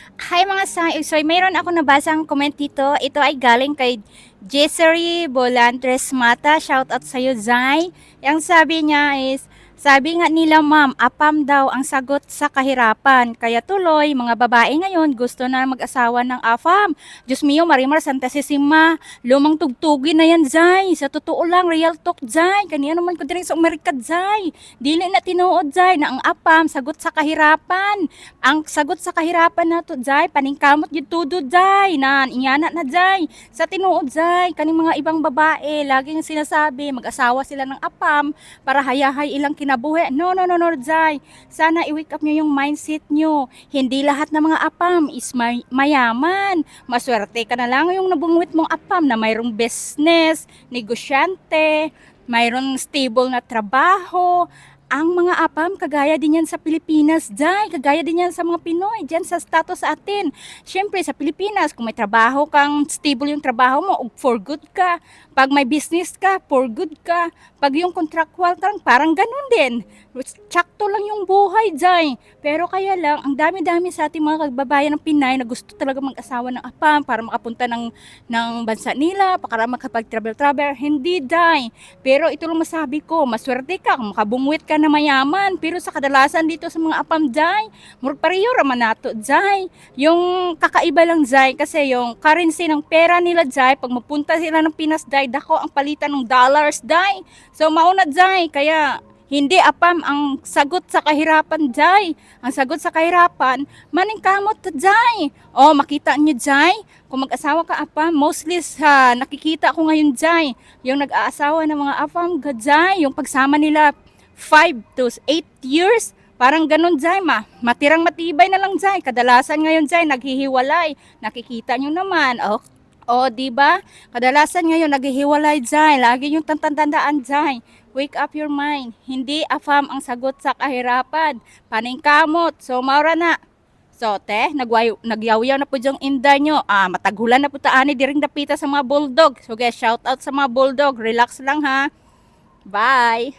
Hi mga soy, mayroon ako nabasang comment dito. Ito ay galing kay Jessery Bolantres Mata. Shout out sa iyo, Zai. Yang sabi niya is, sabi nga nila ma'am, apam daw ang sagot sa kahirapan. Kaya tuloy, mga babae ngayon gusto na mag-asawa ng afam. Diyos mio, Marimar Santissima, lumang tugtugin na yan, Zai. Sa totoo lang, real talk, Zai. Kaniya naman ko din sa Amerika, Zai. Dili na tinuod, Zai, na ang apam, sagot sa kahirapan. Ang sagot sa kahirapan na to, Jai, paningkamot yun tudo, Jai, na inyana na, Jai. Sa tinuod, Jai, kaning mga ibang babae, laging sinasabi, mag-asawa sila ng apam para hayahay ilang kinabuhi. No, no, no, no, Jai. Sana i-wake up nyo yung mindset nyo. Hindi lahat ng mga apam is mayaman. Maswerte ka na lang yung nabungwit mong apam na mayroong business, negosyante, mayroong stable na trabaho. Ang mga apam, kagaya din yan sa Pilipinas, Jai. Kagaya din yan sa mga Pinoy, dyan sa status sa atin. Siyempre, sa Pilipinas, kung may trabaho kang, stable yung trabaho mo, for good ka. Pag may business ka, for good ka. Pag yung contractual ka, parang ganun din. Tsakto lang yung buhay, Jai. Pero kaya lang, ang dami-dami sa ating mga kababayan ng Pinay na gusto talaga mag-asawa ng apam para makapunta ng bansa nila, para makapag-travel-travel. Hindi, Jai. Pero ito lang masabi ko, maswerte ka kung makabungwit ka na mayaman. Pero sa kadalasan dito sa mga apam, Jai, murag pareho raman nato, Jai. Yung kakaiba lang, Jai, kasi yung currency ng pera nila, Jai, pag mapunta sila ng Pinas, Jai, dako ang palitan ng dollars, Jai. So mauna, Jai, kaya hindi apam ang sagot sa kahirapan, Jai. Ang sagot sa kahirapan, maningkamot, Jai. O, makita nyo, Jai, kung mag-asawa ka apam, mostly sa nakikita ko ngayon, Jai, yung nag-aasawa ng mga apam, Jai, yung pagsama nila 5 to 8 years, parang ganun, Jai, matirang matibay na lang, Jai. Kadalasan ngayon, Jai, naghihiwalay. Nakikita nyo naman, di ba? Kadalasan ngayon naghihiwalay, Jai. Lagi yung tandaan, Jai. Wake up your mind. Hindi afam ang sagot sa kahirapan. Paningkamot. So, maura na. So, nagyaw-yaw na po diyong inda nyo. Matagulan na po taani diring dapita sa mga bulldog. So, guys, shout out sa mga bulldog. Relax lang, ha. Bye.